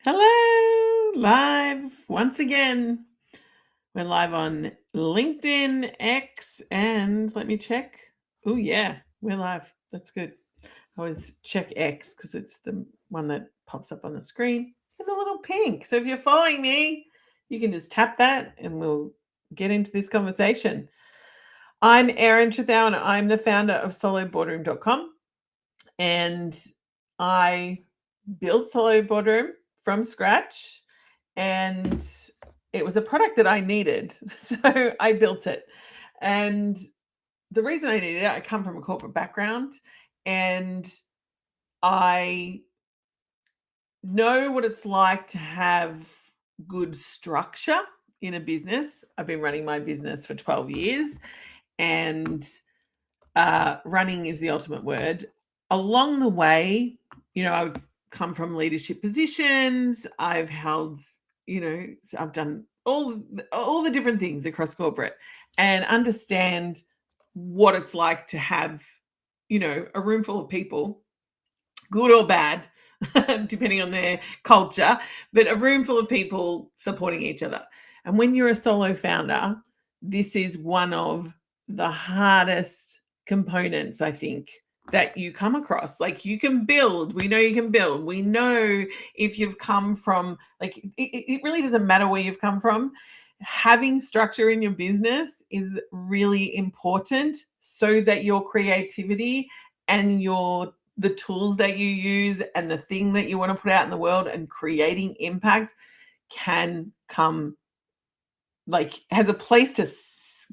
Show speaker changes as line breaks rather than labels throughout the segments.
Hello, live once again. We're live on LinkedIn, X, and let me check. Oh, yeah, we're live. That's good. I always check X because it's the one that pops up on the screen in the little pink. So if you're following me, you can just tap that and we'll get into this conversation. I'm Erin Trethau and I'm the founder of soloboardroom.com. And I built Solo Boardroom from scratch, and it was a product that I needed. So I built it. And the reason I needed it, I come from a corporate background and I know what it's like to have good structure in a business. I've been running my business for 12 years and running is the ultimate word. Along the way, I've come from leadership positions. I've held, I've done all the different things across corporate, and understand what it's like to have, a room full of people, good or bad, depending on their culture, but a room full of people supporting each other. And when you're a solo founder, this is one of the hardest components, I think, that you come across. Like, you can build, we know you can build. We know if you've come from, like, it really doesn't matter where you've come from. Having structure in your business is really important so that your creativity and the tools that you use and the thing that you want to put out in the world and creating impact can come, like, has a place to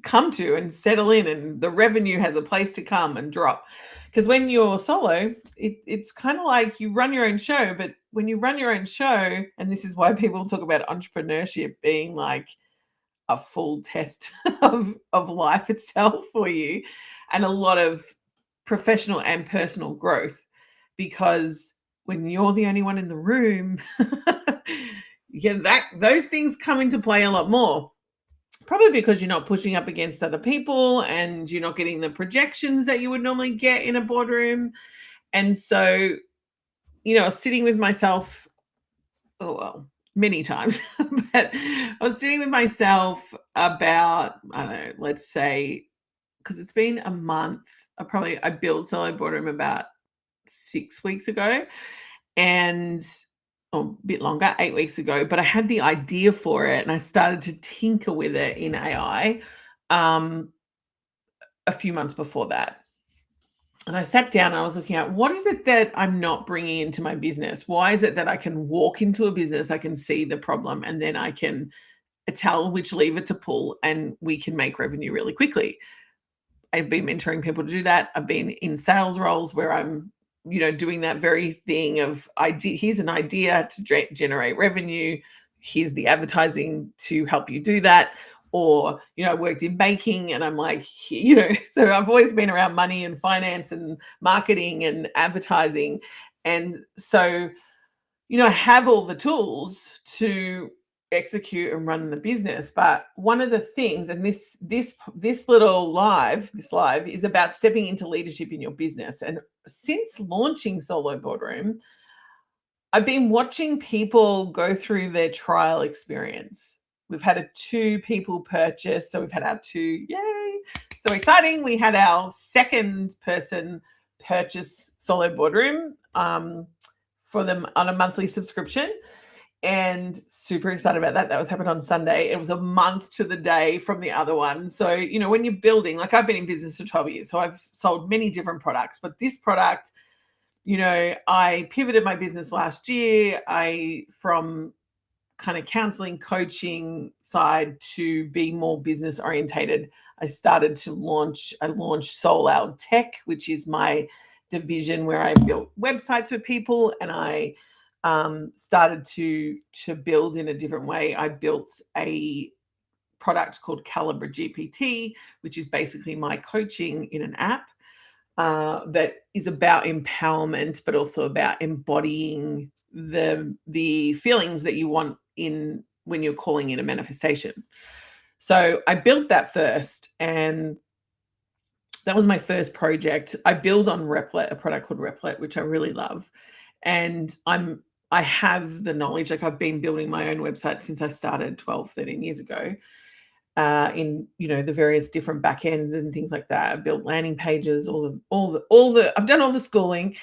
come to and settle in, and the revenue has a place to come and drop. Because when you're solo, it's kind of like you run your own show. But when you run your own show, and this is why people talk about entrepreneurship being like a full test of life itself for you, and a lot of professional and personal growth, because when you're the only one in the room, those things come into play a lot more. Probably because you're not pushing up against other people and you're not getting the projections that you would normally get in a boardroom. And so, I was sitting with myself, many times, but I was sitting with myself about, I don't know, let's say, because it's been a month. I built Solo Boardroom about 6 weeks ago, and a bit longer, 8 weeks ago, but I had the idea for it and I started to tinker with it in AI a few months before that. And I sat down and I was looking at, what is it that I'm not bringing into my business? Why is it that I can walk into a business, I can see the problem, and then I can tell which lever to pull and we can make revenue really quickly? I've been mentoring people to do that. I've been in sales roles where I'm, doing that very thing of idea. Here's an idea to generate revenue. Here's the advertising to help you do that. Or, I worked in banking and I'm like, so I've always been around money and finance and marketing and advertising. And so, I have all the tools to execute and run the business. But one of the things, and this live is about stepping into leadership in your business. And since launching Solo Boardroom, I've been watching people go through their trial experience. We've had 2 people purchase. So we've had our 2, yay, so exciting. We had our second person purchase Solo Boardroom for them on a monthly subscription, and super excited about that. That was happened on Sunday. It was a month to the day from the other one. So, when you're building, like, I've been in business for 12 years, so I've sold many different products, but this product, I pivoted my business last year. From kind of counseling, coaching side to be more business orientated, I launched Soul Out Tech, which is my division where I built websites for people, and I started to build in a different way. I built a product called Calibre GPT, which is basically my coaching in an app that is about empowerment, but also about embodying the feelings that you want in when you're calling in a manifestation. So I built that first, and that was my first project. I build on Replit, a product called Replit, which I really love. And I have the knowledge. Like, I've been building my own website since I started 12, 13 years ago, in, the various different back ends and things like that. I built landing pages, I've done all the schooling.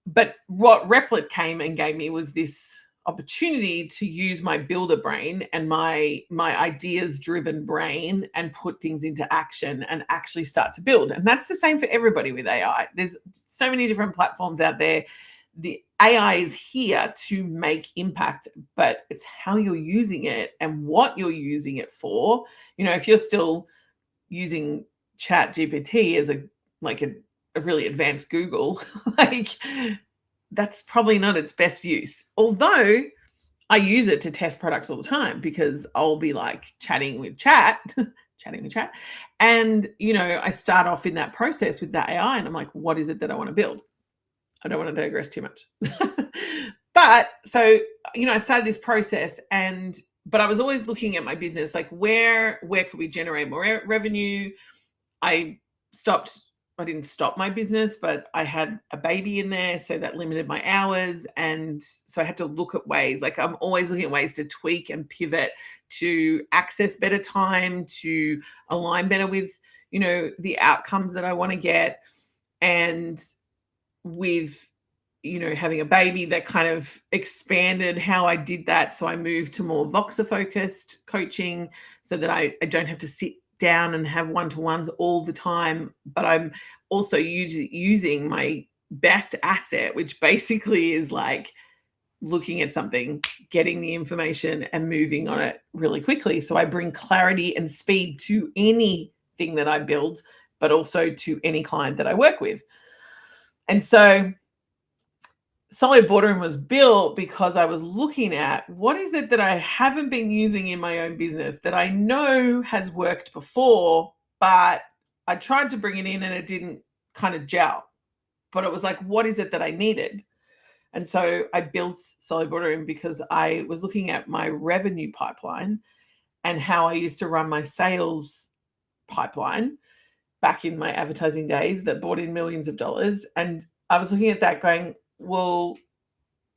But what Replit came and gave me was this opportunity to use my builder brain and my ideas driven brain and put things into action and actually start to build. And that's the same for everybody with AI. There's so many different platforms out there. The AI is here to make impact, but it's how you're using it and what you're using it for. If you're still using Chat GPT as a really advanced Google, like, that's probably not its best use. Although I use it to test products all the time, because I'll be like chatting with chat, and I start off in that process with that AI, and I'm like, what is it that I want to build? I don't want to digress too much. But so, I started this process, but I was always looking at my business, like, where could we generate more revenue? I didn't stop my business, but I had a baby in there, so that limited my hours. And so I had to look at ways, like, I'm always looking at ways to tweak and pivot to access better time, to align better with, the outcomes that I want to get. And with, having a baby, that kind of expanded how I did that. So I moved to more Voxer focused coaching, so that I don't have to sit down and have one-to-ones all the time, but I'm also using my best asset, which basically is like looking at something, getting the information and moving on it really quickly. So I bring clarity and speed to anything that I build, but also to any client that I work with. And so Solid Boardroom was built because I was looking at, what is it that I haven't been using in my own business that I know has worked before, but I tried to bring it in and it didn't kind of gel. But it was like, what is it that I needed? And so I built Solid Boardroom because I was looking at my revenue pipeline and how I used to run my sales pipeline back in my advertising days that brought in millions of dollars. And I was looking at that going, well,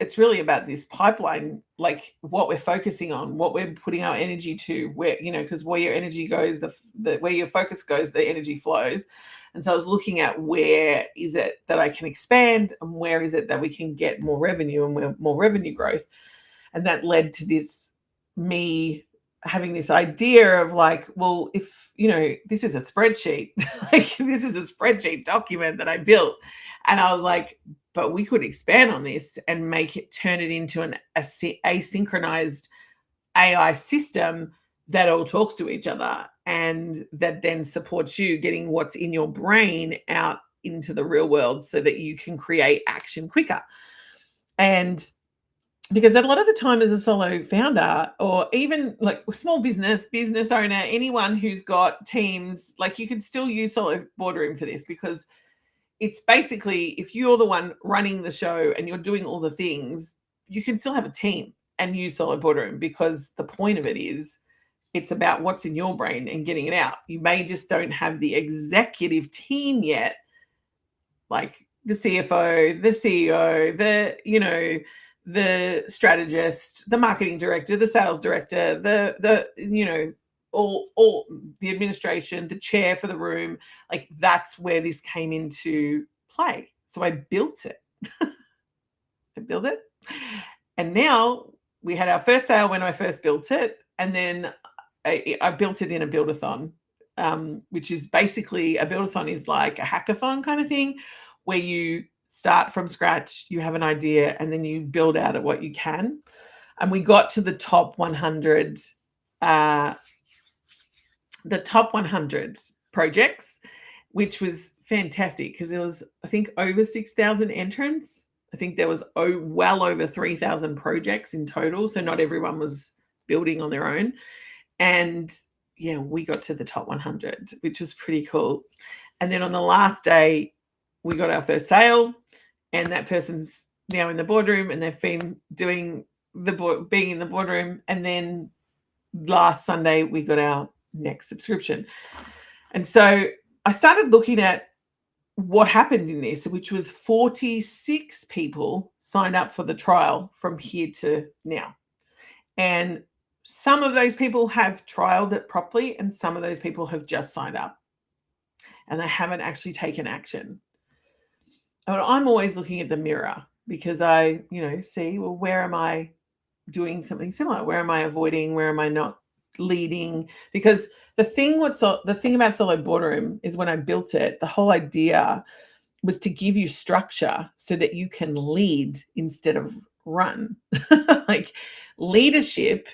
it's really about this pipeline, like what we're focusing on, what we're putting our energy to, where, because where your energy goes, the where your focus goes, the energy flows. And so I was looking at, where is it that I can expand, and where is it that we can get more revenue and more revenue growth. And that led to me having this idea of like, well, if, this is a spreadsheet, like, this is a spreadsheet document that I built. And I was like, but we could expand on this and turn it into an asynchronized AI system that all talks to each other, and that then supports you getting what's in your brain out into the real world, so that you can create action quicker. And because a lot of the time, as a solo founder, or even like small business owner, anyone who's got teams, like, you could still use Solid Boardroom for this, because it's basically, if you're the one running the show and you're doing all the things, you can still have a team and use Solid Boardroom, because the point of it is, it's about what's in your brain and getting it out. You may just don't have the executive team yet, like the CFO, the CEO, the strategist, the marketing director, the sales director, all the administration, the chair for the room. Like, that's where this came into play. So I built it. And now we had our first sale when I first built it. And then I built it in a build-a-thon, which is basically, a build-a-thon is like a hackathon kind of thing, where you start from scratch, you have an idea, and then you build out at what you can. And we got to the top 100 projects, which was fantastic, because there was, I think, over 6,000 entrants. I think there was well over 3,000 projects in total. So not everyone was building on their own. And yeah, we got to the top 100, which was pretty cool. And then on the last day, we got our first sale, and that person's now in the boardroom, and they've been doing being in the boardroom. And then last Sunday, we got our next subscription. And so I started looking at what happened in this, which was 46 people signed up for the trial from here to now. And some of those people have trialed it properly, and some of those people have just signed up and they haven't actually taken action. And I'm always looking at the mirror because I, see, well, where am I doing something similar? Where am I avoiding? Where am I not leading? Because the thing about Solo Boardroom is when I built it, the whole idea was to give you structure so that you can lead instead of run. Like leadership,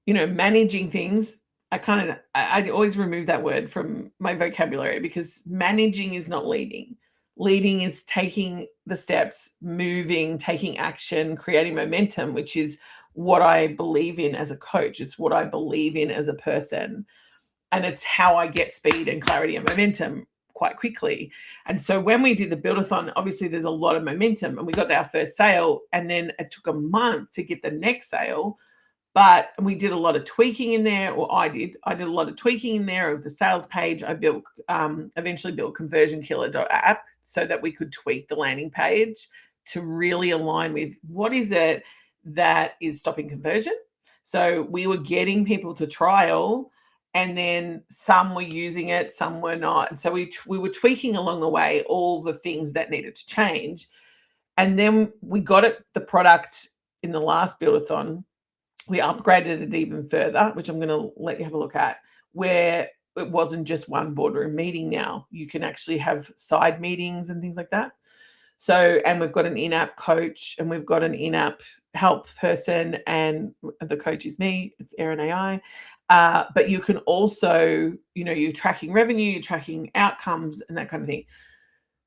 managing things. I always remove that word from my vocabulary because managing is not leading. Leading is taking the steps, moving, taking action, creating momentum, which is what I believe in as a coach. It's what I believe in as a person. And it's how I get speed and clarity and momentum quite quickly. And so when we did the Buildathon, obviously there's a lot of momentum and we got our first sale, and then it took a month to get the next sale. But we did a lot of tweaking in there, or I did a lot of tweaking in there of the sales page. I eventually built conversionkiller.app so that we could tweak the landing page to really align with what is it that is stopping conversion. So we were getting people to trial, and then some were using it, some were not. So we were tweaking along the way all the things that needed to change. And then we got the product in the last Buildathon. We upgraded it even further, which I'm going to let you have a look at, where it wasn't just one boardroom meeting now. You can actually have side meetings and things like that. So, and we've got an in-app coach, and we've got an in-app help person, and the coach is me. It's Erin AI. But you can also, you're tracking revenue, you're tracking outcomes and that kind of thing.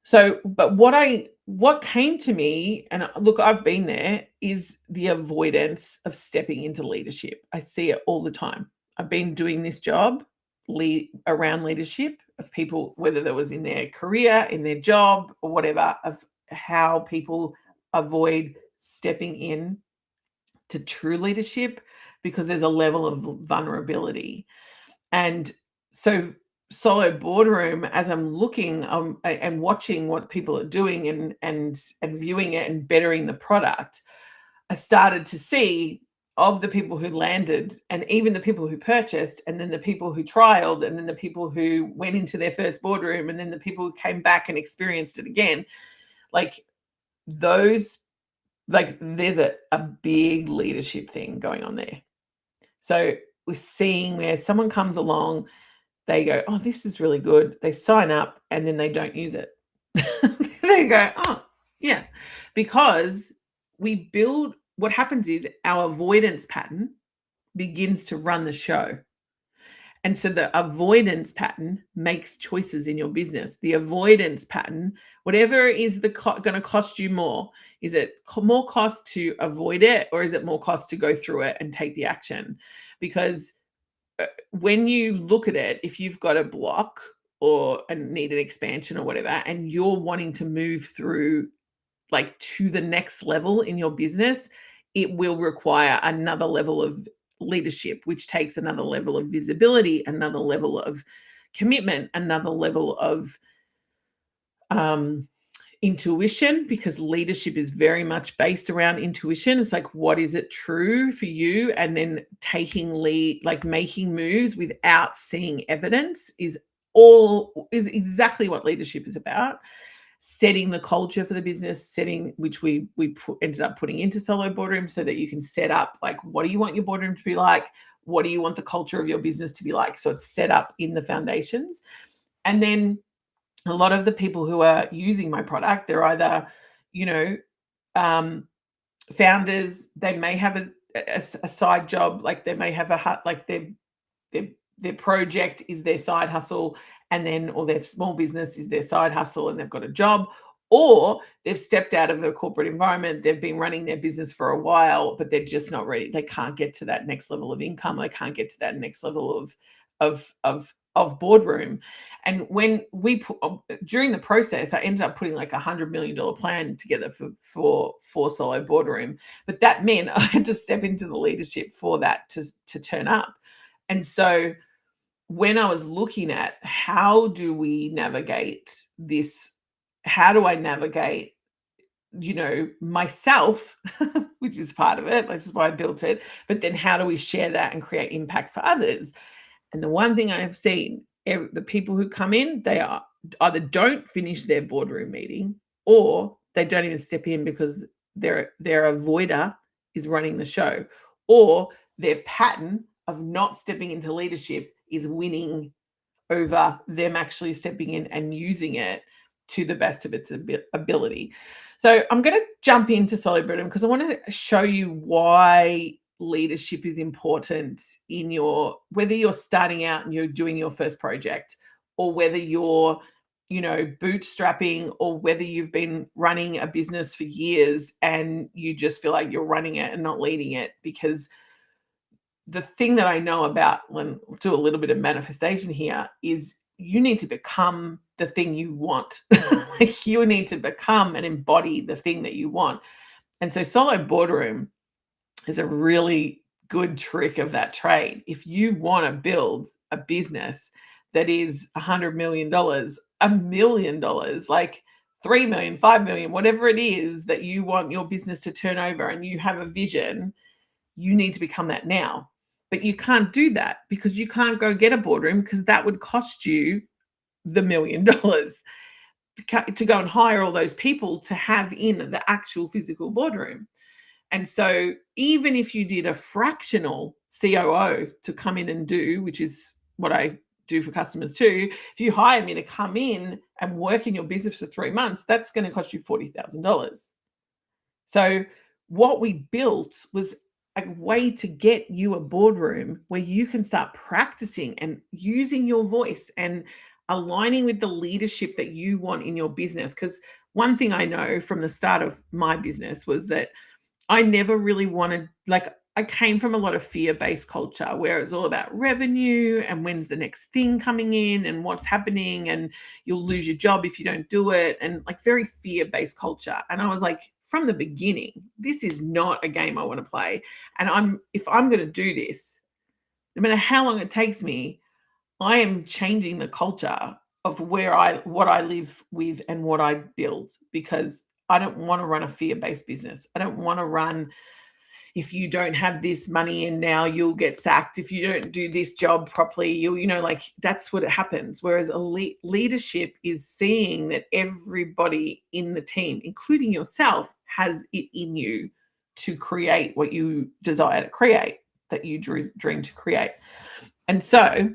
So, but what came to me, and look, I've been there, is the avoidance of stepping into leadership. I see it all the time. I've been doing this job around leadership of people, whether that was in their career, in their job, or whatever, of how people avoid stepping in to true leadership because there's a level of vulnerability. And so Solo Boardroom, as I'm looking and watching what people are doing and viewing it and bettering the product, I started to see of the people who landed, and even the people who purchased, and then the people who trialed, and then the people who went into their first boardroom, and then the people who came back and experienced it again, like those, like there's a big leadership thing going on there. So we're seeing where someone comes along, they go, oh, this is really good. They sign up and then they don't use it. They go, oh, yeah. Because what happens is our avoidance pattern begins to run the show. And so the avoidance pattern makes choices in your business. The avoidance pattern, whatever is going to cost you more, is it more cost to avoid it, or is it more cost to go through it and take the action? Because when you look at it, if you've got a block or need an expansion or whatever, and you're wanting to move through like to the next level in your business, it will require another level of leadership, which takes another level of visibility, another level of commitment, another level of intuition, because leadership is very much based around intuition. It's like, what is it true for you? And then taking lead, like making moves without seeing evidence is exactly what leadership is about. Setting the culture for the business, which we ended up putting into Solo Boardroom, so that you can set up, like, what do you want your boardroom to be like? What do you want the culture of your business to be like? So it's set up in the foundations. And then a lot of the people who are using my product, they're either, founders. They may have a side job, like they may have like their project is their side hustle, and then, or their small business is their side hustle, and they've got a job, or they've stepped out of a corporate environment. They've been running their business for a while, but they're just not ready. They can't get to that next level of income. They can't get to that next level of boardroom. And when we put, during the process, I ended up putting like $100 million plan together for Solo Boardroom. But that meant I had to step into the leadership for that to turn up. And so when I was looking at how do we navigate this how do I navigate, myself, which is part of it. This is why I built it. But then how do we share that and create impact for others? And the one thing I have seen, the people who come in, they are either don't finish their boardroom meeting, or they don't even step in because their avoider is running the show, or their pattern of not stepping into leadership is winning over them actually stepping in and using it to the best of its ability. So I'm going to jump into Solid Boardroom because I want to show you why leadership is important in whether you're starting out and you're doing your first project, or whether you're bootstrapping, or whether you've been running a business for years and you just feel like you're running it and not leading it. Because the thing that I know about, when we'll do a little bit of manifestation here, is you need to become the thing you want. Like, you need to become and embody the thing that you want. And so Solo Boardroom is a really good trick of that trade. If you want to build a business that is $100 million, $1 million, like 3 million, 5 million, whatever it is that you want your business to turn over, and you have a vision, you need to become that now. But you can't do that because you can't go get a boardroom, because that would cost you the $1 million to go and hire all those people to have in the actual physical boardroom. And so even if you did a fractional COO to come in and do, which is what I do for customers too, if you hire me to come in and work in your business for 3 months, that's going to cost you $40,000. So what we built was a way to get you a boardroom where you can start practicing and using your voice and aligning with the leadership that you want in your business. Because one thing I know from the start of my business was that I never really wanted, I came from a lot of fear-based culture where it's all about revenue and when's the next thing coming in and what's happening, and you'll lose your job if you don't do it, and very fear-based culture. And I was like, from the beginning, this is not a game I want to play. And if I'm going to do this, no matter how long it takes me, I am changing the culture of what I live with and what I build, because I don't want to run a fear-based business. I don't want to run, if you don't have this money in now, you'll get sacked. If you don't do this job properly, that's what happens. Whereas leadership is seeing that everybody in the team, including yourself, has it in you to create what you desire to create, that you dream to create. And so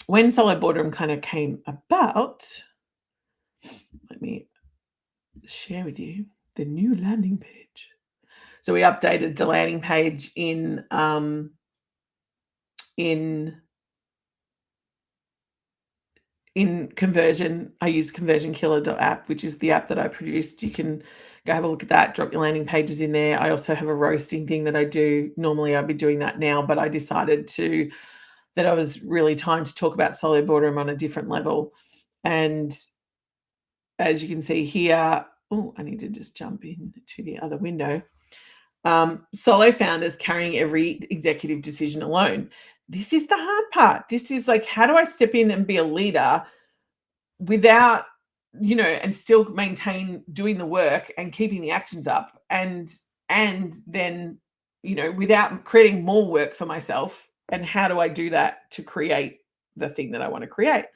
when Solo Boardroom kind of came about, let me share with you the new landing page. So we updated the landing page in Conversion. I use conversionkiller.app, which is the app that I produced. You can go have a look at that, drop your landing pages in there. I also have a roasting thing that I do. Normally I'd be doing that now, but I decided that I was really time to talk about Solo Boardroom on a different level. And as you can see here, I need to just jump in to the other window. Solo founders carrying every executive decision alone. This is the hard part. This is how do I step in and be a leader without, and still maintain doing the work and keeping the actions up, and then, without creating more work for myself. And how do I do that to create the thing that I want to create?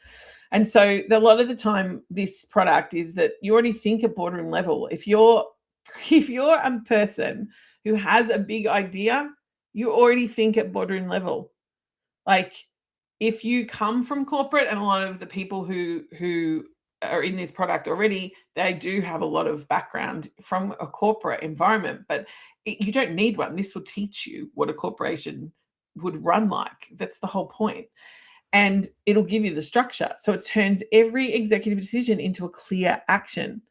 And so a lot of the time, this product is that you already think at boardroom level. If you're a person who has a big idea, you already think at boardroom level. If you come from corporate, and a lot of the people who are in this product already, they do have a lot of background from a corporate environment, but you don't need one. This will teach you what a corporation would run like. That's the whole point. And it'll give you the structure. So it turns every executive decision into a clear action.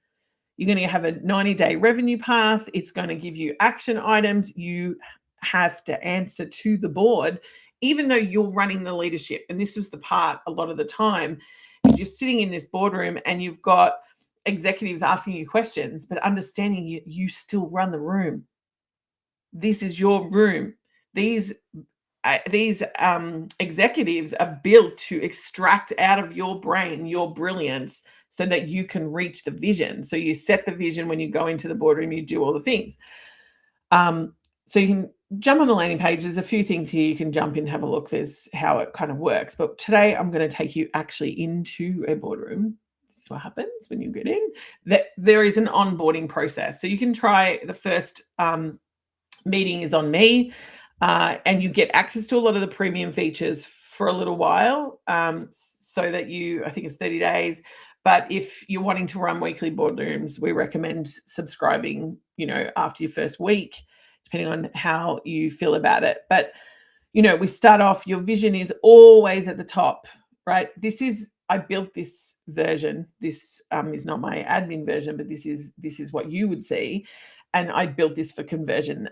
You're going to have a 90-day revenue path. It's going to give you action items. You have to answer to the board, even though you're running the leadership. And this was the part a lot of the time, you're sitting in this boardroom and you've got executives asking you questions, but understanding you still run the room. This is your room. These executives are built to extract out of your brain your brilliance so that you can reach the vision. So you set the vision when you go into the boardroom, you do all the things. So you can jump on the landing page. There's a few things here you can jump in, have a look. There's how it kind of works. But today I'm going to take you actually into a boardroom. This is what happens when you get in. That there is an onboarding process. So you can try the first meeting is on me, and you get access to a lot of the premium features for a little while, so that I think it's 30 days. But if you're wanting to run weekly boardrooms, we recommend subscribing, after your first week, depending on how you feel about it. But, we start off, your vision is always at the top, right? I built this version. This is not my admin version, but this is what you would see. And I built this for Conversion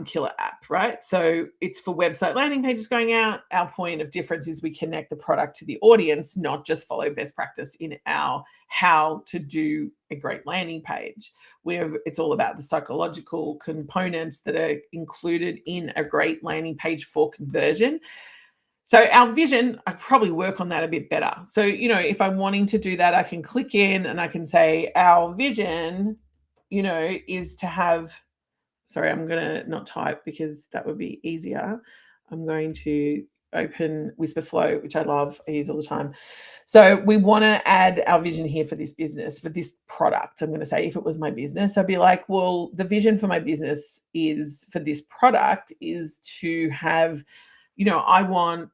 Killer app, right? So it's for website landing pages going out. Our point of difference is we connect the product to the audience, not just follow best practice in our how to do a great landing page, where it's all about the psychological components that are included in a great landing page for conversion. So our vision, I probably work on that a bit better. So, if I'm wanting to do that, I can click in and I can say our vision, is to have, sorry, I'm going to not type because that would be easier. I'm going to open Whisperflow, which I love. I use all the time. So we want to add our vision here for this business, for this product. I'm going to say, if it was my business, I'd be like, well, the vision for my business is for this product is to have, I want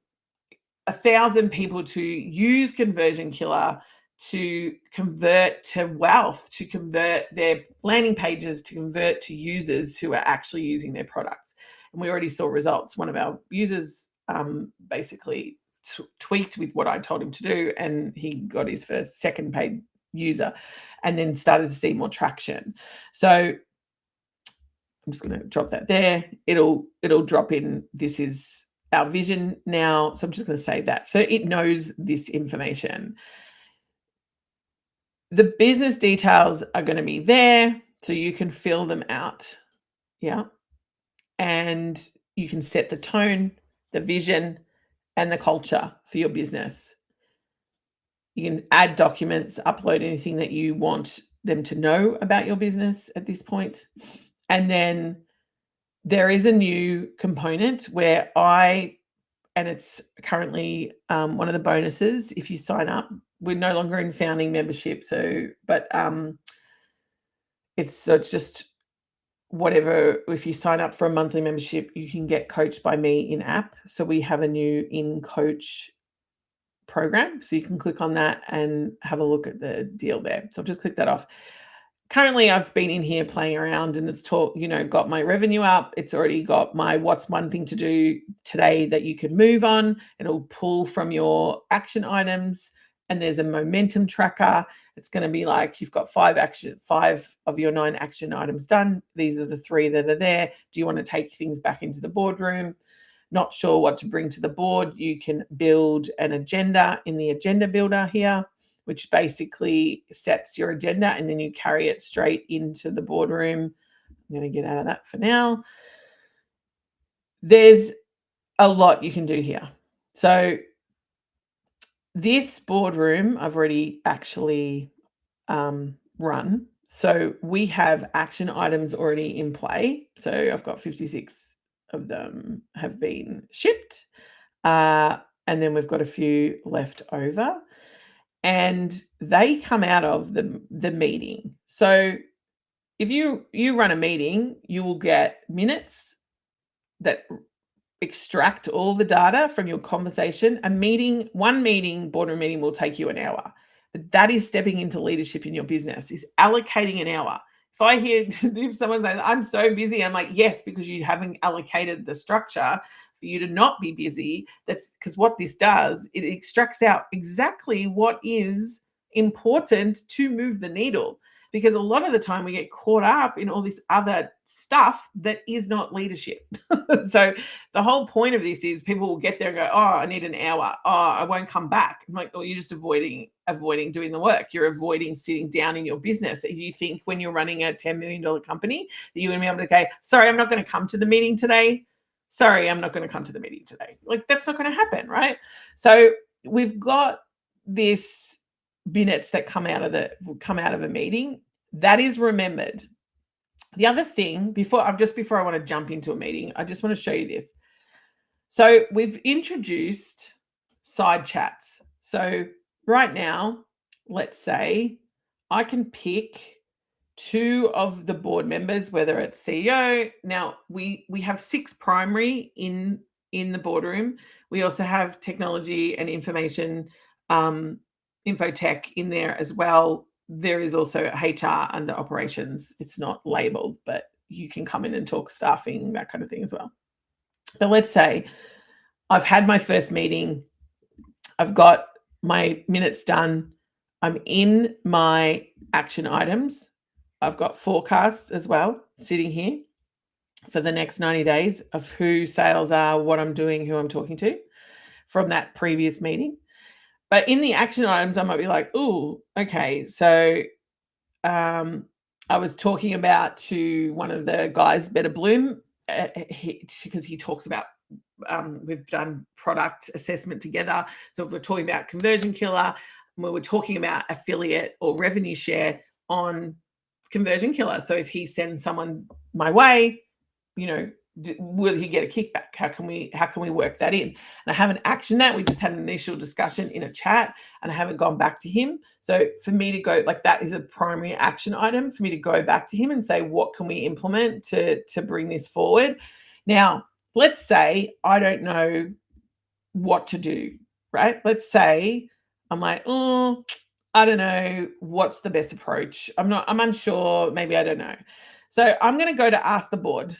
1,000 people to use Conversion Killer to convert to wealth, to convert their landing pages, to convert to users who are actually using their products. And we already saw results. One of our users basically tweaked with what I told him to do, and he got his first second paid user and then started to see more traction. So I'm just going to drop that there. It'll drop in. This is our vision now. So I'm just going to save that. So it knows this information. The business details are going to be there, so you can fill them out. Yeah. And you can set the tone, the vision, and the culture for your business. You can add documents, upload anything that you want them to know about your business at this point. And then there is a new component where and it's currently one of the bonuses if you sign up. We're no longer in founding membership, but it's just whatever. If you sign up for a monthly membership, you can get coached by me in app. So we have a new in coach program, so you can click on that and have a look at the deal there. So I'll just click that off. Currently, I've been in here playing around and it's got my revenue up. It's already got my what's one thing to do today that you can move on. It'll pull from your action items, and there's a momentum tracker. It's going to be like, you've got 5 of your 9 action items done. These are the 3 that are there. Do you want to take things back into the boardroom? Not sure what to bring to the board? You can build an agenda in the agenda builder here, which basically sets your agenda, and then you carry it straight into the boardroom. I'm going to get out of that for now. There's a lot you can do here. So this boardroom I've already actually run. So we have action items already in play. So I've got 56 of them have been shipped. And then we've got a few left over. And they come out of the meeting. So if you run a meeting, you will get minutes that extract all the data from your conversation. One boardroom meeting will take you an hour. But that is stepping into leadership in your business, is allocating an hour. If someone says, I'm so busy, I'm like, yes, because you haven't allocated the structure for you to not be busy. That's because what this does, it extracts out exactly what is important to move the needle. Because a lot of the time we get caught up in all this other stuff that is not leadership. So the whole point of this is people will get there and go, oh, I need an hour. Oh, I won't come back. I'm like, oh, you're just avoiding doing the work. You're avoiding sitting down in your business. You think when you're running a $10 million company that you're going to be able to say, sorry, I'm not going to come to the meeting today. Sorry, I'm not going to come to the meeting today. Like, that's not going to happen, right? So we've got this minutes that come out of a meeting, that is remembered. The other thing, before I want to jump into a meeting, I just want to show you this. So we've introduced side chats. So right now, let's say I can pick 2 of the board members, whether it's CEO. Now we have 6 primary in the boardroom. We also have technology and information, infotech in there as well. There is also HR under operations. It's not labeled, but you can come in and talk staffing, that kind of thing as well. But let's say I've had my first meeting. I've got my minutes done. I'm in my action items. I've got forecasts as well sitting here for the next 90 days of who sales are, what I'm doing, who I'm talking to from that previous meeting. But in the action items, I might be like, oh, okay, so I was talking about to one of the guys, Better Bloom, because he talks about, we've done product assessment together. So if we're talking about Conversion Killer, when we're talking about affiliate or revenue share on Conversion Killer. So if he sends someone my way, will he get a kickback? How can we work that in? And I haven't actioned that. We just had an initial discussion in a chat and I haven't gone back to him. So for me to go, like, that is a primary action item for me to go back to him and say, what can we implement to bring this forward? Now, let's say I don't know what to do, right? Let's say I'm like, oh, I don't know what's the best approach. I'm unsure. Maybe I don't know. So I'm going to go to ask the board.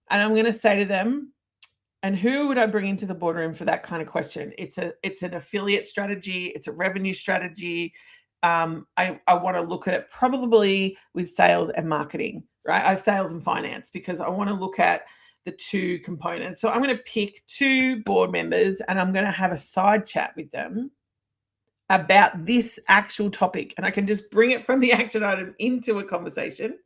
And I'm going to say to them, and who would I bring into the boardroom for that kind of question? It's an affiliate strategy. It's a revenue strategy. I want to look at it probably with sales and marketing, right? Sales and finance, because I want to look at the 2 components. So I'm going to pick 2 board members and I'm going to have a side chat with them about this actual topic. And I can just bring it from the action item into a conversation.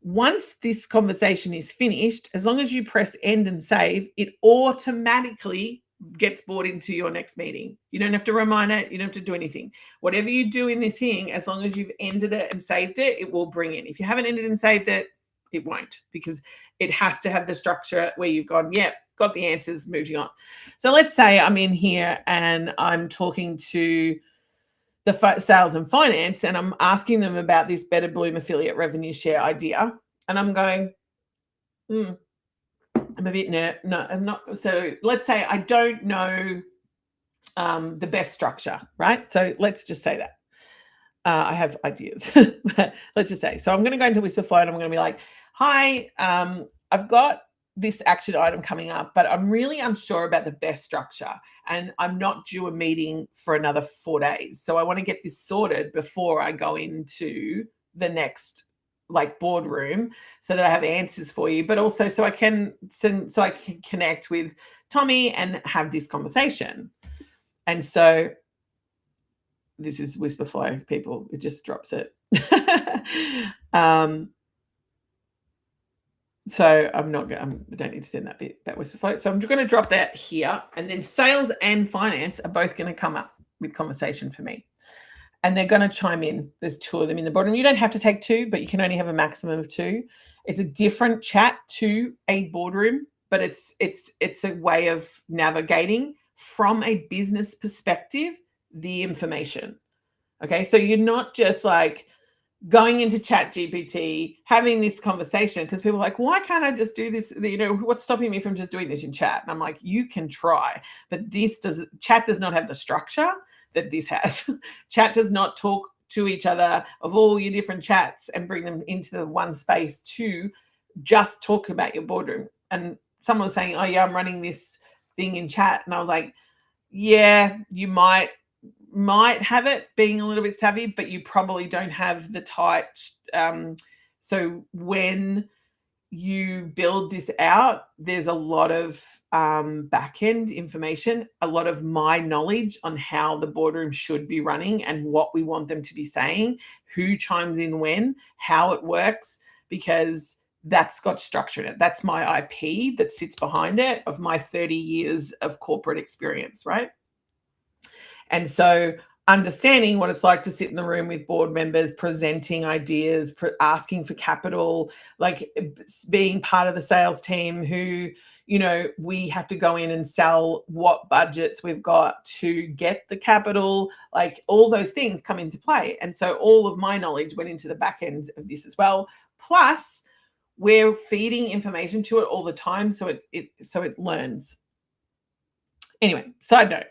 Once this conversation is finished, as long as you press end and save, it automatically gets brought into your next meeting. You don't have to remind it. You don't have to do anything. Whatever you do in this thing, as long as you've ended it and saved it, it will bring in. If you haven't ended and saved it, it won't, because it has to have the structure where you've gone, yeah, got the answers, moving on. So let's say I'm in here and I'm talking to the sales and finance, and I'm asking them about this Better Bloom affiliate revenue share idea. And I'm going, I'm a bit no, I'm not. So let's say I don't know the best structure, right? So let's just say that. I have ideas, but let's just say. So I'm going to go into Whisperflow and I'm going to be like, hi, I've got this action item coming up, but I'm really unsure about the best structure and I'm not due a meeting for another 4 days. So I want to get this sorted before I go into the next boardroom so that I have answers for you, but also so I can connect with Tommy and have this conversation. And so this is Whisperflow, people. It just drops it. So I don't need to send that bit, that Whisperflow. So I'm just going to drop that here. And then sales and finance are both going to come up with conversation for me. And they're going to chime in. There's 2 of them in the boardroom. You don't have to take 2, but you can only have a maximum of 2. It's a different chat to a boardroom, but it's a way of navigating from a business perspective the information. Okay, so you're not just like going into ChatGPT, having this conversation, because people are like, why can't I just do this? What's stopping me from just doing this in chat? And I'm like, you can try, but chat does not have the structure that this has. Chat does not talk to each other of all your different chats and bring them into the one space to just talk about your boardroom. And someone was saying, oh yeah, I'm running this thing in chat. And I was like, yeah, you might have it being a little bit savvy, but you probably don't have the tight. So when you build this out, there's a lot of back-end information, a lot of my knowledge on how the boardroom should be running and what we want them to be saying, who chimes in when, how it works, because that's got structure in it. That's my IP that sits behind it of my 30 years of corporate experience, right? And so understanding what it's like to sit in the room with board members, presenting ideas, asking for capital, like being part of the sales team who, we have to go in and sell what budgets we've got to get the capital, like all those things come into play. And so all of my knowledge went into the back end of this as well. Plus, we're feeding information to it all the time, so it learns. Anyway, side note.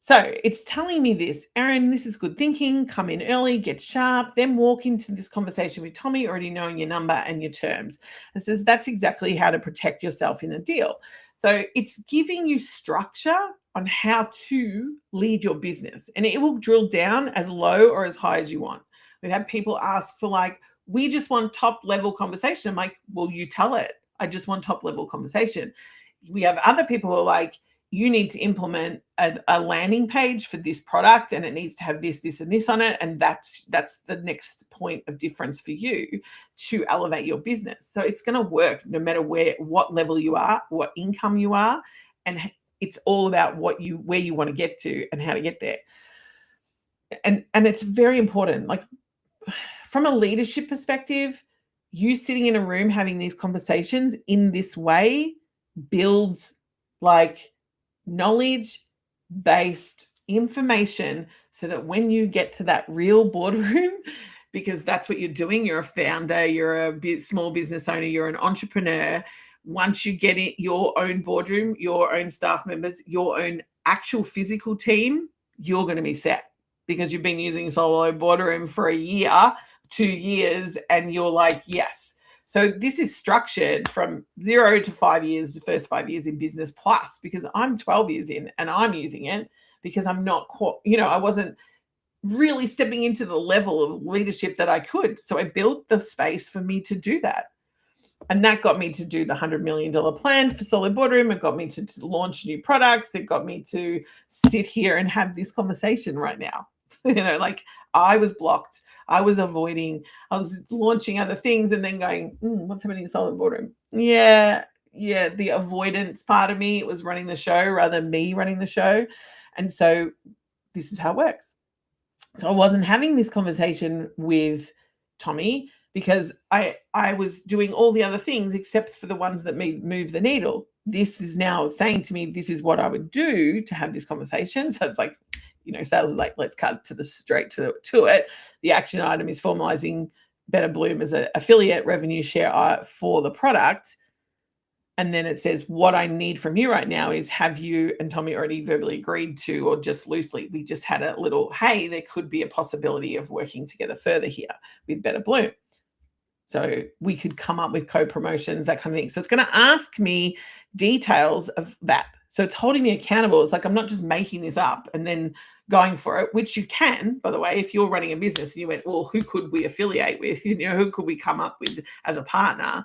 So it's telling me this, Erin, this is good thinking. Come in early, get sharp, then walk into this conversation with Tommy, already knowing your number and your terms. It says that's exactly how to protect yourself in a deal. So it's giving you structure on how to lead your business, and it will drill down as low or as high as you want. We've had people ask for we just want top level conversation. I'm like, well, you tell it. I just want top level conversation. We have other people who are like, you need to implement a landing page for this product, and it needs to have this, this, and this on it. And that's the next point of difference for you to elevate your business. So it's going to work no matter what level you are, what income you are, and it's all about where you want to get to and how to get there. And it's very important. Like from a leadership perspective, you sitting in a room having these conversations in this way builds knowledge-based information so that when you get to that real boardroom, because that's what you're doing, you're a founder, you're a small business owner, you're an entrepreneur. Once you get in your own boardroom, your own staff members, your own actual physical team, you're going to be set because you've been using Solo Boardroom for a year, 2 years, and you're like, yes. So this is structured from 0 to 5 years, the first 5 years in business plus, because I'm 12 years in and I'm using it because I'm not quite, I wasn't really stepping into the level of leadership that I could. So I built the space for me to do that. And that got me to do the $100 million plan for Solid Boardroom. It got me to launch new products. It got me to sit here and have this conversation right now. I was blocked. I was avoiding. I was launching other things and then going, what's happening in Solid Boardroom? Yeah, the avoidance part of me, it was running the show rather than me running the show. And so this is how it works. So I wasn't having this conversation with Tommy because I was doing all the other things except for the ones that move the needle. This is now saying to me, this is what I would do to have this conversation. So it's like, sales is like, let's cut straight to it. The action item is formalizing Better Bloom as an affiliate revenue share for the product. And then it says, what I need from you right now is, have you and Tommy already verbally agreed to, or just loosely, we just had a little, hey, there could be a possibility of working together further here with Better Bloom. So we could come up with co-promotions, that kind of thing. So it's going to ask me details of that. So it's holding me accountable. It's like I'm not just making this up and then going for it, which you can, by the way, if you're running a business and you went, well, who could we affiliate with? Who could we come up with as a partner?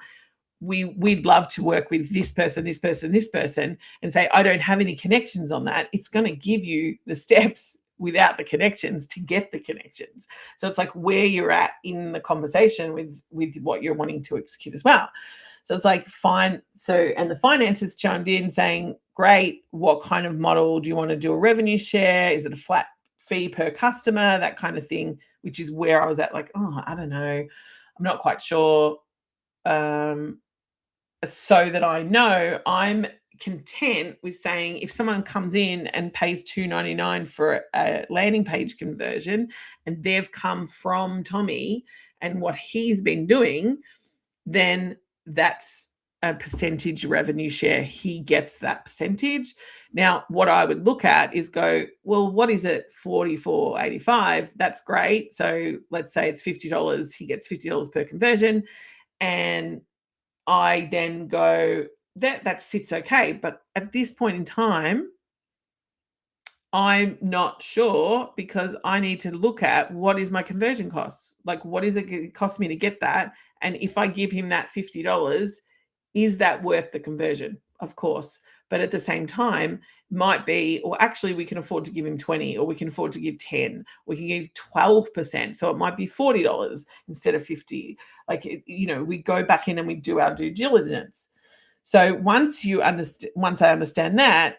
We'd love to work with this person, this person, this person, and say, I don't have any connections on that. It's going to give you the steps without the connections to get the connections. So it's like where you're at in the conversation with what you're wanting to execute as well. So it's like, fine. So, and the finances chimed in saying, great, what kind of model do you want to do? A revenue share? Is it a flat fee per customer? That kind of thing, which is where I was at, like, I don't know. I'm not quite sure. So that I know, I'm content with saying if someone comes in and pays $2.99 for a landing page conversion and they've come from Tommy and what he's been doing, then that's a percentage revenue share. He gets that percentage. Now, what I would look at is go, well, what is it? $44.85. That's great. So let's say it's $50. He gets $50 per conversion. And I then go, that sits okay. But at this point in time, I'm not sure because I need to look at what is my conversion costs. Like, what is it going to cost me to get that? And if I give him that $50, is that worth the conversion? Of course. But at the same time, might be, or actually we can afford to give him 20, or we can afford to give 10, we can give 12%. So it might be $40 instead of 50. Like, we go back in and we do our due diligence. So once I understand that,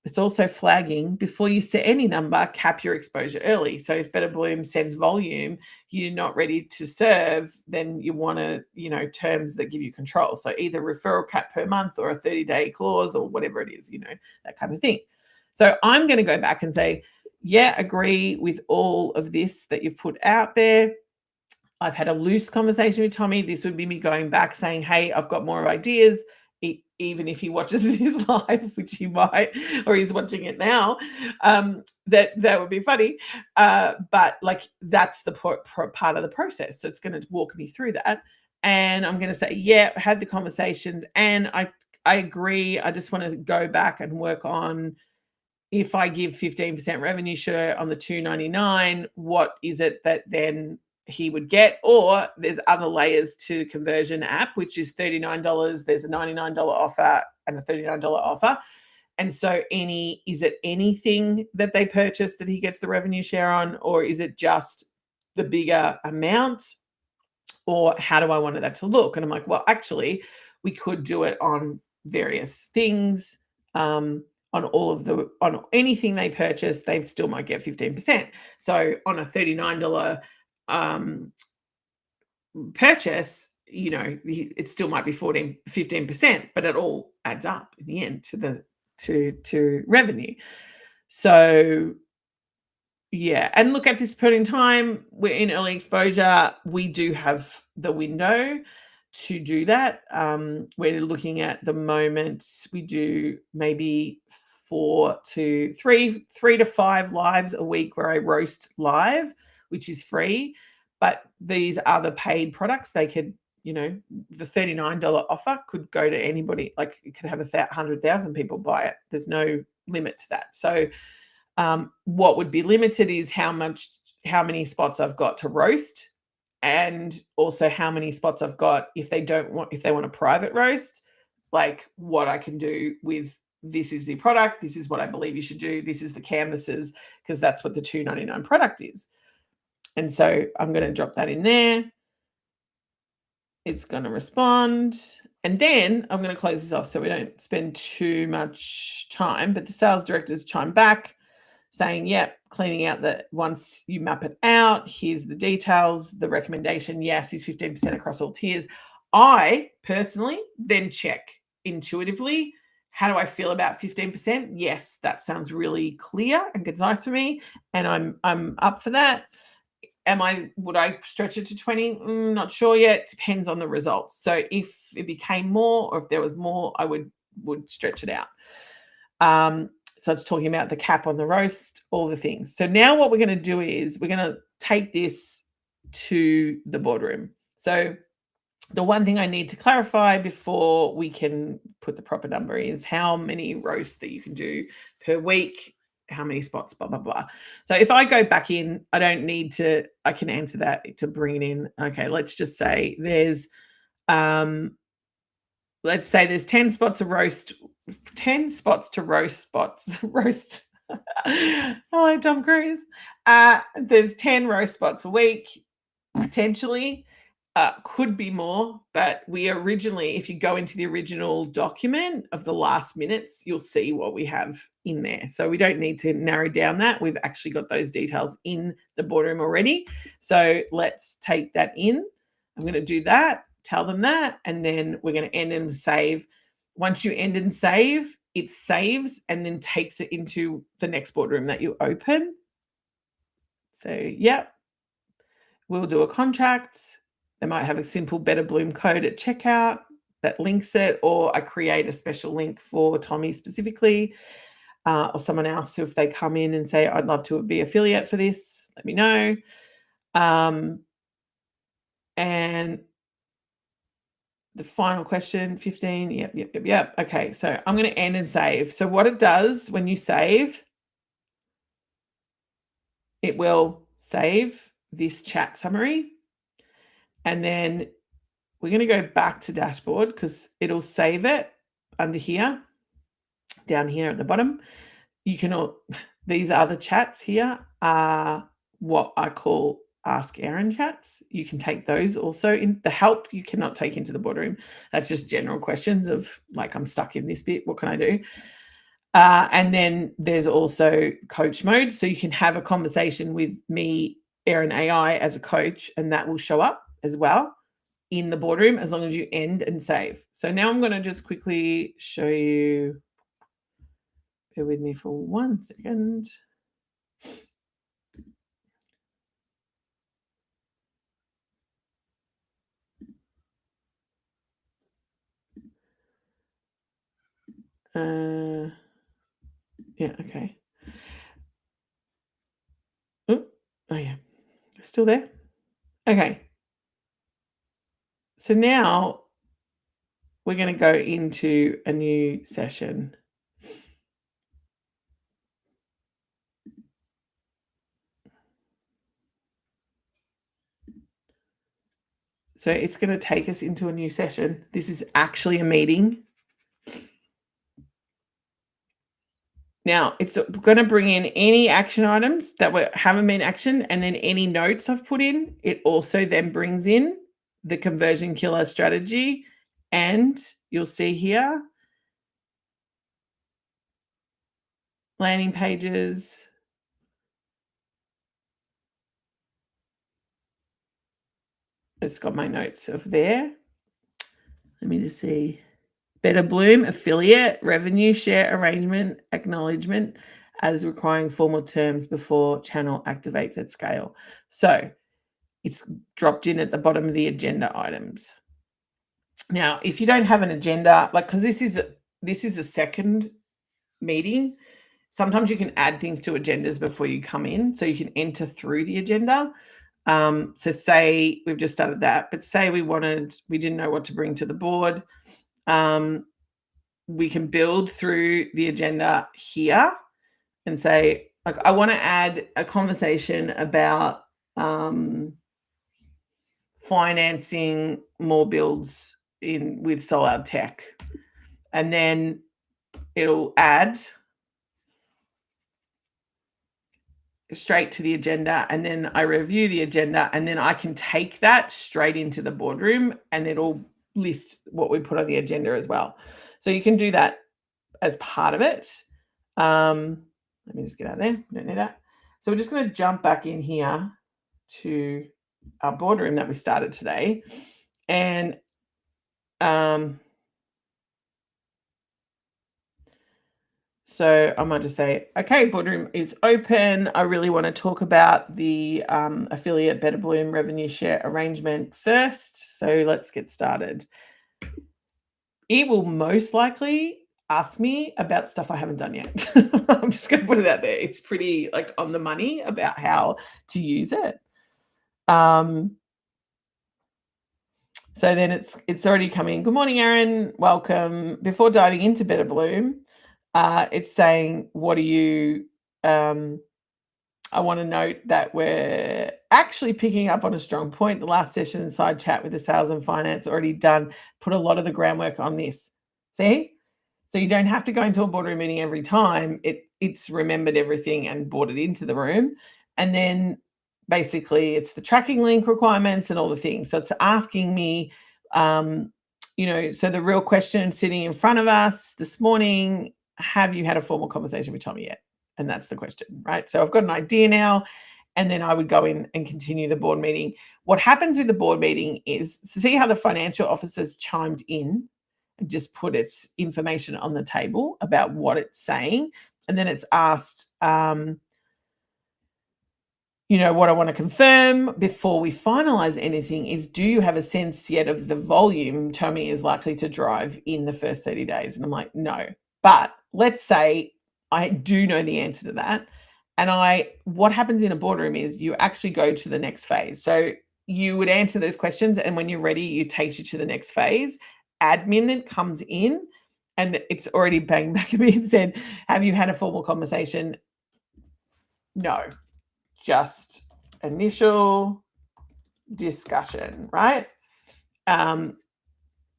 it's also flagging before you set any number, cap your exposure early. So if Better Bloom sends volume, you're not ready to serve, then you want to, terms that give you control. So either referral cap per month or a 30-day clause or whatever it is, that kind of thing. So I'm going to go back and say, yeah, agree with all of this that you've put out there. I've had a loose conversation with Tommy. This would be me going back saying, hey, I've got more ideas. Even if he watches this live, which he might, or he's watching it now, that would be funny. But like, that's the part of the process. So it's going to walk me through that. And I'm going to say, yeah, I had the conversations and I agree. I just want to go back and work on, if I give 15% revenue share on the $2.99, what is it that then he would get? Or there's other layers to Conversion app, which is $39. There's a $99 offer and a $39 offer. And so is it anything that they purchase that he gets the revenue share on, or is it just the bigger amount? Or how do I want that to look? And I'm like, well, actually, we could do it on various things. On anything they purchase, they still might get 15%. So on a $39 purchase, it still might be 15%, but it all adds up in the end to revenue. So yeah, and look, at this point in time, we're in early exposure. We do have the window to do that. We're looking at the moment, we do maybe 3 to 5 lives a week where I roast live, which is free. But these are the paid products. They could, the $39 offer could go to anybody. Like, it could have 100,000 people buy it. There's no limit to that. So what would be limited is how many spots I've got to roast, and also how many spots I've got if they want a private roast, like what I can do with, this is the product, this is what I believe you should do, this is the canvases, because that's what the $2.99 product is. And so I'm going to drop that in there. It's going to respond. And then I'm going to close this off so we don't spend too much time. But the sales directors chime back saying, yep, cleaning out that once you map it out, here's the details. The recommendation, yes, is 15% across all tiers. I personally then check intuitively, how do I feel about 15%? Yes, that sounds really clear and concise for me, and I'm up for that. Would I stretch it to 20? Not sure yet. Depends on the results. So if it became more, or if there was more, I would stretch it out. So it's talking about the cap on the roast, all the things. So now what we're going to do is we're going to take this to the boardroom. So the one thing I need to clarify before we can put the proper number is how many roasts that you can do per week, how many spots, blah, blah, blah. So if I go back in, I can answer that to bring it in. Okay, let's just say there's, let's say there's 10 spots to roast spots. Roast. Hello, Tom Cruise. There's 10 roast spots a week, potentially. Could be more, but we originally, if you go into the original document of the last minutes, you'll see what we have in there. So we don't need to narrow down that. We've actually got those details in the boardroom already. So let's take that in. I'm going to do that, tell them that, and then we're going to end and save. Once you end and save, it saves and then takes it into the next boardroom that you open. So, yep, we'll do a contract. They might have a simple Better Bloom code at checkout that links it, or I create a special link for Tommy specifically, or someone else who, if they come in and say, I'd love to be affiliate for this, let me know. And the final question, 15, yep. Okay, so I'm going to end and save. So what it does when you save, it will save this chat summary. And then we're going to go back to dashboard because it'll save it under here, down here at the bottom. These other chats here are what I call Ask Erin chats. You can take those also in the help. You cannot take into the boardroom. That's just general questions of like, I'm stuck in this bit. What can I do? And then there's also coach mode. So you can have a conversation with me, Erin AI, as a coach, and that will show up as well in the boardroom as long as you end and save. So now I'm going to just quickly show you. Bear with me for 1 second. Yeah, okay. Oh, yeah. Still there? Okay. So now we're going to go into a new session. So it's going to take us into a new session. This is actually a meeting. Now, it's going to bring in any action items that haven't been actioned, and then any notes I've put in. It also then brings in the conversion killer strategy, and you'll see here landing pages. It's got my notes of there. Let me just see. Better Bloom affiliate revenue share arrangement acknowledgement as requiring formal terms before channel activates at scale. So it's dropped in at the bottom of the agenda items. Now, if you don't have an agenda, because this is a second meeting, sometimes you can add things to agendas before you come in, so you can enter through the agenda. So say we've just started that, but say we didn't know what to bring to the board. We can build through the agenda here and say, like, I want to add a conversation about financing more builds with Solab Tech, and then it'll add straight to the agenda, and then I review the agenda, and then I can take that straight into the boardroom, and it'll list what we put on the agenda as well. So you can do that as part of it. Let me just get out there. Don't need that. So we're just going to jump back in here to our boardroom that we started today, and so I might just say, okay, boardroom is open. I really want to talk about the affiliate Better Bloom revenue share arrangement first. So let's get started. It will most likely ask me about stuff I haven't done yet. I'm just going to put it out there. It's pretty on the money about how to use it. So then it's already coming. Good morning, Erin. Welcome. Before diving into Better Bloom, it's saying, what do you I want to note that we're actually picking up on a strong point. The last session side chat with the sales and finance already done, put a lot of the groundwork on this. See? So you don't have to go into a boardroom meeting every time. It's remembered everything and brought it into the room. And then basically it's the tracking link requirements and all the things. So it's asking me, so the real question sitting in front of us this morning, have you had a formal conversation with Tommy yet? And that's the question, right? So I've got an idea now, and then I would go in and continue the board meeting. What happens with the board meeting is, see how the financial officers chimed in and just put its information on the table about what it's saying. And then it's asked, what I want to confirm before we finalize anything is, do you have a sense yet of the volume Tommy is likely to drive in the first 30 days? And I'm like, no. But let's say I do know the answer to that. And what happens in a boardroom is you actually go to the next phase. So you would answer those questions, and when you're ready, it takes you to the next phase. Admin comes in, and it's already banged back at me and said, have you had a formal conversation? No, just initial discussion, right?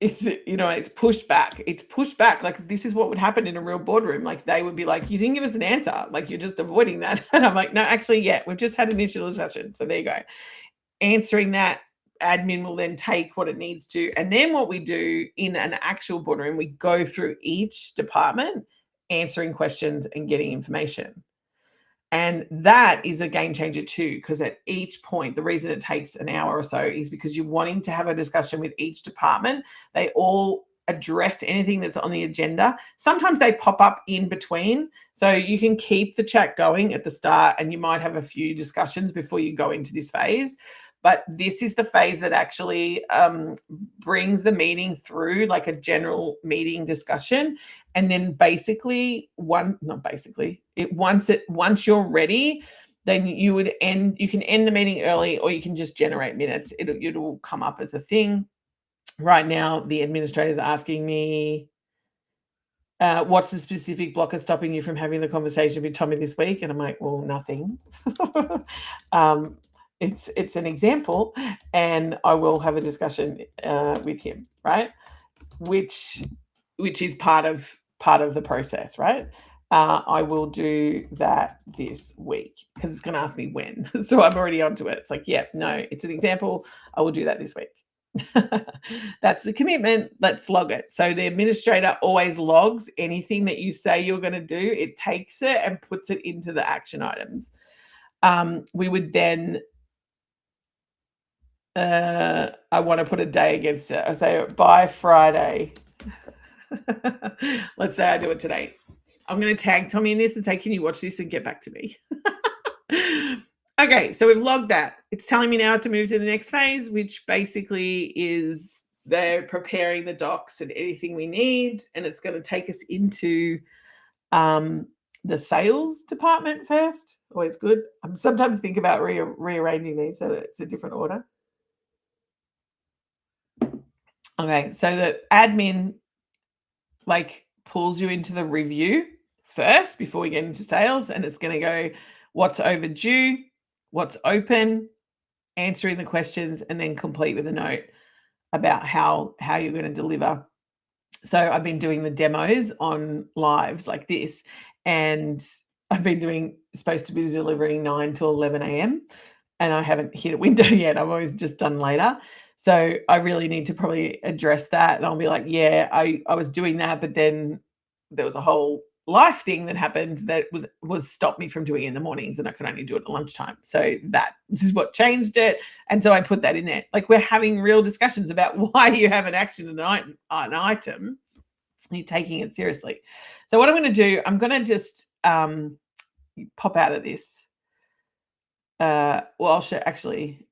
It's pushed back. It's pushed back. Like, this is what would happen in a real boardroom. Like, they would be like, you didn't give us an answer. Like, you're just avoiding that. And I'm like, no, actually, yeah, we've just had initial discussion. So there you go. Answering that, admin will then take what it needs to. And then what we do in an actual boardroom, we go through each department, answering questions and getting information. And that is a game changer too, because at each point, the reason it takes an hour or so is because you're wanting to have a discussion with each department. They all address anything that's on the agenda. Sometimes they pop up in between. So you can keep the chat going at the start and you might have a few discussions before you go into this phase. But this is the phase that actually brings the meeting through, like a general meeting discussion. And then basically once you're ready, then you can end the meeting early, or you can just generate minutes. It'll come up as a thing. Right now, the administrator is asking me, what's the specific blocker stopping you from having the conversation with Tommy this week? And I'm like, well, nothing. It's an example, and I will have a discussion with him, right? Which is part of the process, right? I will do that this week because it's going to ask me when. So I'm already onto it. It's like, yeah, no, it's an example. I will do that this week. That's the commitment. Let's log it. So the administrator always logs anything that you say you're going to do. It takes it and puts it into the action items. We would then I want to put a day against it. I say by Friday. Let's say I do it today. I'm going to tag Tommy in this and say, can you watch this and get back to me? Okay, so we've logged that. It's telling me now to move to the next phase, which basically is they're preparing the docs and anything we need. And it's going to take us into the sales department first. Always good. I sometimes think about rearranging these so that it's a different order. Okay, so the admin pulls you into the review first before we get into sales, and it's going to go what's overdue, what's open, answering the questions, and then complete with a note about how you're going to deliver. So I've been doing the demos on lives like this, and I've been supposed to be delivering 9 to 11 a.m. and I haven't hit a window yet. I've always just done later. So I really need to probably address that. And I'll be like, yeah, I was doing that, but then there was a whole life thing that happened that was stopped me from doing it in the mornings, and I could only do it at lunchtime. So this is what changed it. And so I put that in there. Like, we're having real discussions about why you have an action an item, and you're taking it seriously. So what I'm going to do, I'm going to just pop out of this. I'll show actually.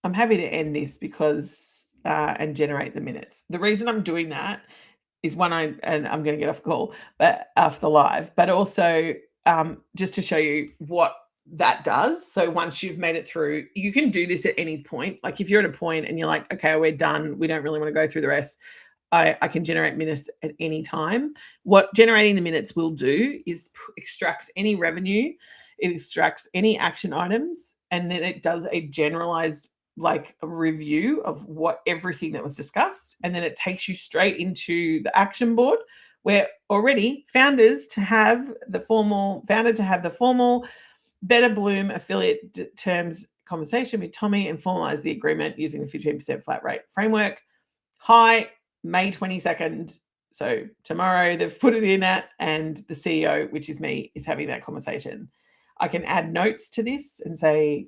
I'm happy to end this because and generate the minutes. The reason I'm doing that is I'm going to get off the call, but after live, but also just to show you what that does. So once you've made it through, you can do this at any point. Like if you're at a point and you're like, okay, we're done, we don't really want to go through the rest, I can generate minutes at any time. What generating the minutes will do is extracts any revenue, it extracts any action items, and then it does a generalized a review of everything that was discussed. And then it takes you straight into the action board where already founder to have the formal Better Bloom affiliate terms conversation with Tommy and formalize the agreement using the 15% flat rate framework. Hi, May 22nd. So tomorrow they've put it in at, and the CEO, which is me, is having that conversation. I can add notes to this and say,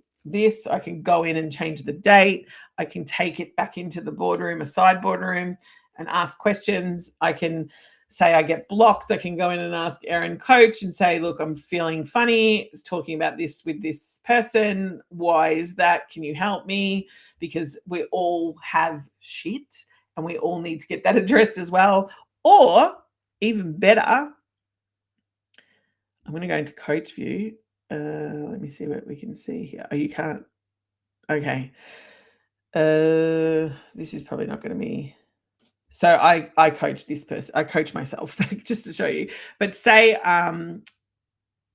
I can go in and change the date. I can take it back into the boardroom, a side boardroom, and ask questions. I can say I get blocked. I can go in and ask Erin Coach and say, look, I'm feeling funny. It's talking about this with this person. Why is that? Can you help me? Because we all have shit and we all need to get that addressed as well. Or even better, I'm going to go into Coach View. Let me see what we can see here. Oh, you can't. Okay. This is probably not going to be. So I coach this person. I coach myself just to show you. But say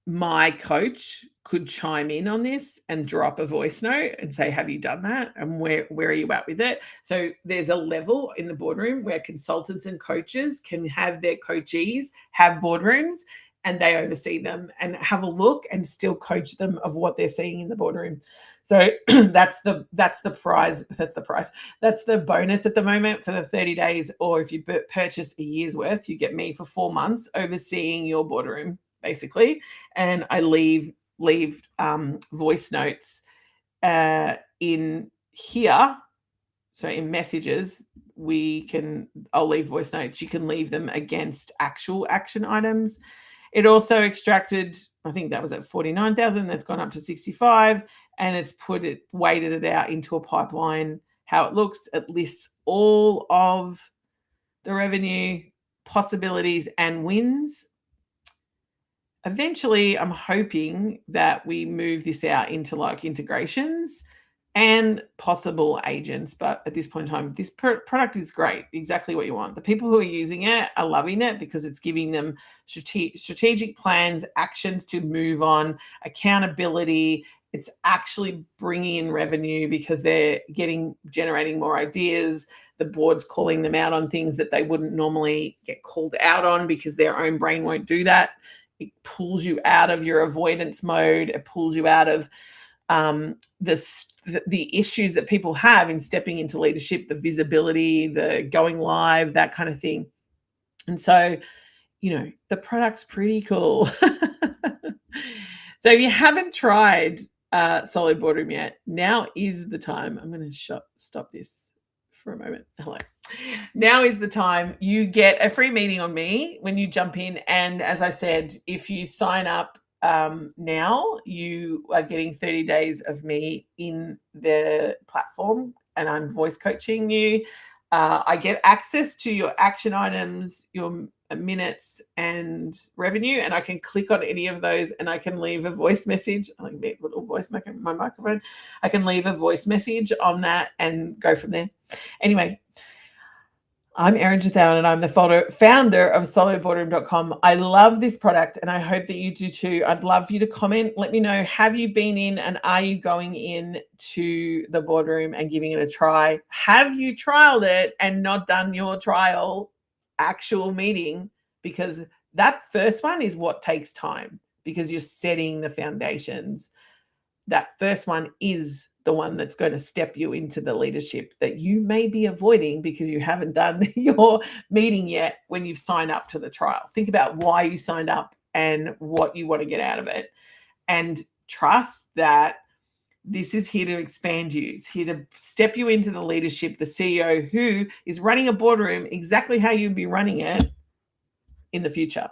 my coach could chime in on this and drop a voice note and say, have you done that? And where are you at with it? So there's a level in the boardroom where consultants and coaches can have their coachees have boardrooms. and they oversee them and have a look and still coach them of what they're seeing in the boardroom. So that's the prize. That's the bonus at the moment for the 30 days. Or if you purchase a year's worth, you get me for 4 months overseeing your boardroom, basically. And I leave voice notes in here. So in messages, I'll leave voice notes. You can leave them against actual action items. It also extracted, I think that was at 49,000. That's gone up to 65, and it's weighted it out into a pipeline. How it looks, it lists all of the revenue possibilities and wins. Eventually, I'm hoping that we move this out into like integrations and possible agents. But at this point in time, this product is great, exactly what you want. The people who are using it are loving it because it's giving them strategic plans, actions to move on, accountability. It's actually bringing in revenue because they're generating more ideas. The board's calling them out on things that they wouldn't normally get called out on because their own brain won't do that. It pulls you out of your avoidance mode. It pulls you out of the issues that people have in stepping into leadership, the visibility, the going live, that kind of thing. And so, the product's pretty cool. So if you haven't tried Solid Boardroom yet, now is the time. I'm going to stop this for a moment. Hello. Now is the time. You get a free meeting on me when you jump in. And as I said, if you sign up now, you are getting 30 days of me in the platform, and I'm voice coaching you. I get access to your action items, your minutes, and revenue, and I can click on any of those, and I can leave a voice message. I like that little voice my microphone. I can leave a voice message on that and go from there. Anyway, I'm Erin Jathowan, and I'm the founder of solidboardroom.com. I love this product, and I hope that you do too. I'd love for you to comment. Let me know, have you been in and are you going in to the boardroom and giving it a try? Have you trialed it and not done your trial actual meeting? Because that first one is what takes time because you're setting the foundations. That first one is the one that's going to step you into the leadership that you may be avoiding because you haven't done your meeting yet when you've signed up to the trial. Think about why you signed up and what you want to get out of it. And trust that this is here to expand you. It's here to step you into the leadership, the CEO who is running a boardroom exactly how you'd be running it in the future.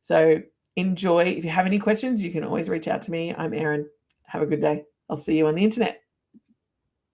So enjoy. If you have any questions, you can always reach out to me. I'm Erin. Have a good day. I'll see you on the internet.